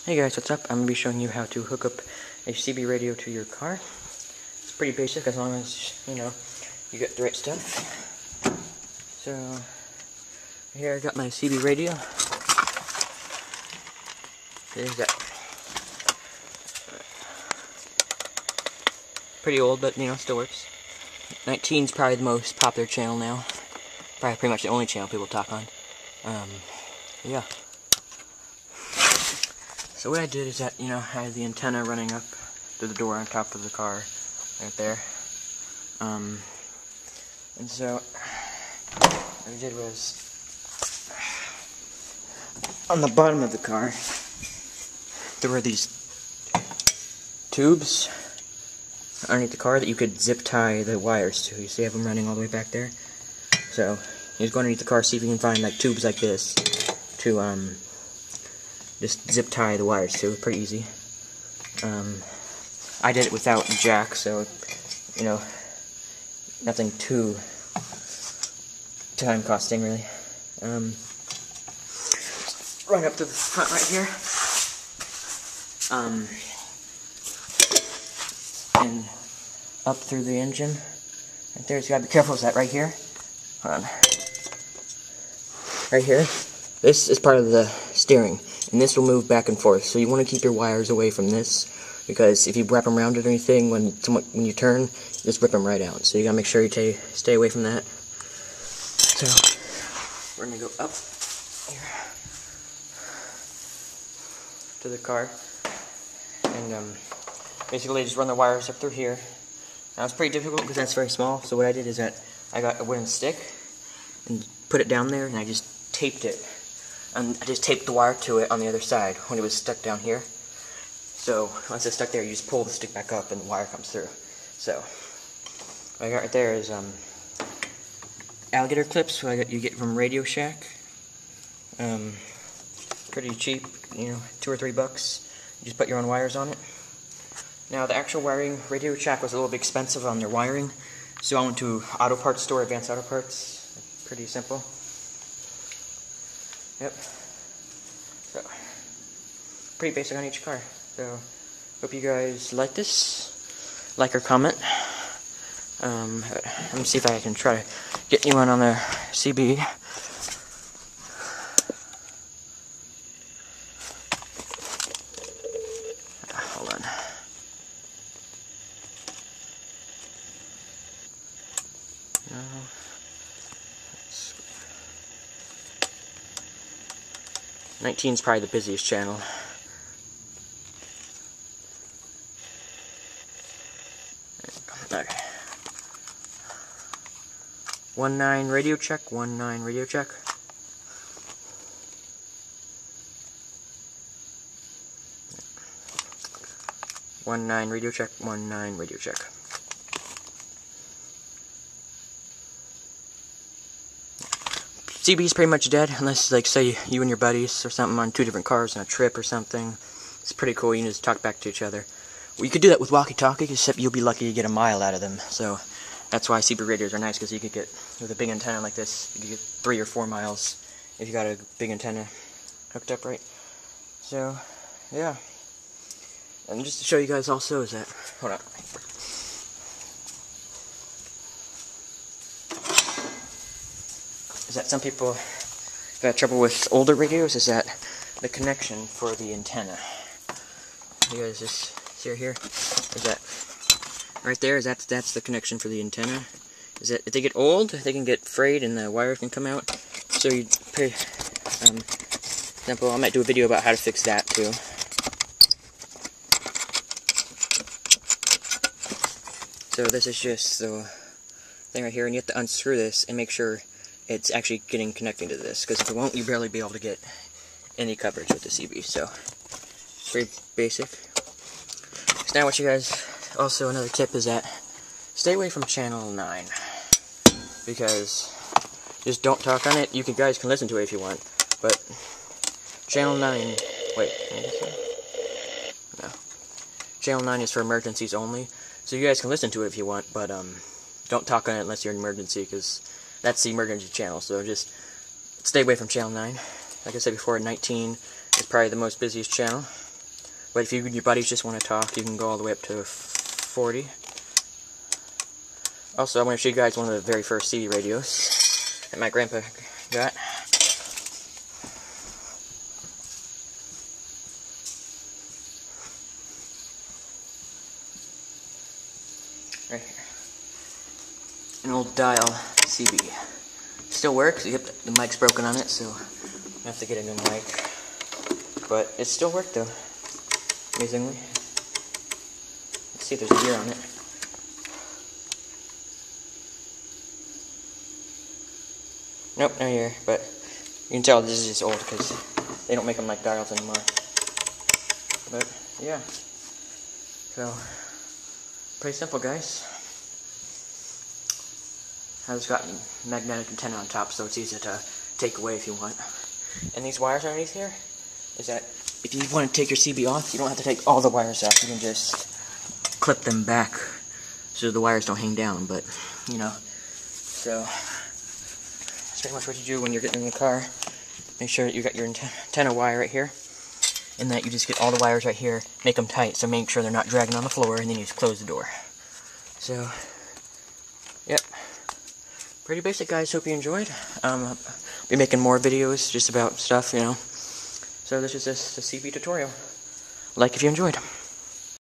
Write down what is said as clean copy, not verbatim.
Hey guys, what's up? I'm going to be showing you how to hook up a CB radio to your car. It's pretty basic as long as, you get the right stuff. So, here I got my CB radio. There's that. Pretty old, but, still works. 19's probably the most popular channel now. Probably pretty much the only channel people talk on. Yeah. So what I did is that, I had the antenna running up to the door on top of the car, right there. And so, what I did was, on the bottom of the car, there were these tubes underneath the car that you could zip tie the wires to. You see I have them running all the way back there? So, you just go underneath the car, see if you can find tubes like this to, just zip tie the wires to. Pretty easy. I did it without jack, so nothing too time costing really. Run up to the front right here. And up through the engine. Right there, so you gotta be careful with that right here. Hold on. Right here. This is part of the steering. And this will move back and forth, so you want to keep your wires away from this, because if you wrap them around it or anything, when you turn, you just rip them right out. So you gotta make sure you stay away from that. So we're gonna go up here to the car, and basically just run the wires up through here. Now it's pretty difficult because that's very small. So what I did is that I got a wooden stick and put it down there, and I just taped it. And I just taped the wire to it on the other side when it was stuck down here. So once it's stuck there, you just pull the stick back up and the wire comes through. So what I got right there is alligator clips. You get from Radio Shack. Pretty cheap, $2 or $3. You just put your own wires on it. Now the actual wiring, Radio Shack was a little bit expensive on their wiring, so I went to Auto Parts store, Advanced Auto Parts. Pretty simple. Yep. So, pretty basic on each car. So, hope you guys like this. Like or comment. Let me see if I can try to get anyone on the CB. Hold on. No. 19's probably the busiest channel. Okay. 19 radio check, 19 radio check. One nine radio check, 19 radio check. CB's pretty much dead, unless, say, you and your buddies or something on 2 different cars on a trip or something. It's pretty cool. You can just talk back to each other. Well, you could do that with walkie-talkies, except you'll be lucky to get a mile out of them. So that's why CB radios are nice, because you could get, with a big antenna like this, you could get 3 or 4 miles if you got a big antenna hooked up right. So, yeah. And just to show you guys also is that, hold on. Is that some people have had trouble with older radios, is that the connection for the antenna. You guys just see right here? Is that right there? That's the connection for the antenna. Is that if they get old, they can get frayed and the wire can come out. So you pay, example, I might do a video about how to fix that too. So this is just the thing right here, and you have to unscrew this and make sure it's actually connecting to this, because if it won't, you'll barely be able to get any coverage with the CB. So it's very basic. So now what you guys, also another tip is that stay away from channel 9, because just don't talk on it. You guys can listen to it if you want, but channel 9, wait, no. Channel 9 is for emergencies only, so you guys can listen to it if you want, but don't talk on it unless you're in an emergency, because that's the emergency channel. So just stay away from channel 9. Like I said before, 19 is probably the most busiest channel. But if you and your buddies just want to talk, you can go all the way up to 40. Also, I'm going to show you guys one of the very first CD radios that my grandpa got. Right here. An old dial CB. Still works. Yep, the mic's broken on it, so I have to get a new mic. But it still worked though, amazingly. Let's see if there's a gear on it. Nope, no gear, but you can tell this is just old because they don't make them like dials anymore. But yeah, so pretty simple, guys. It's got magnetic antenna on top, so it's easy to take away if you want. And these wires underneath here is that if you want to take your CB off, you don't have to take all the wires off. You can just clip them back so the wires don't hang down. But you know, so that's pretty much what you do when you're getting in the car. Make sure that you got your antenna wire right here, and that you just get all the wires right here, make them tight, so make sure they're not dragging on the floor, and then you just close the door. So, yep. Pretty basic, guys. Hope you enjoyed. I'll be making more videos just about stuff, you know. So this is just a CB tutorial. Like if you enjoyed.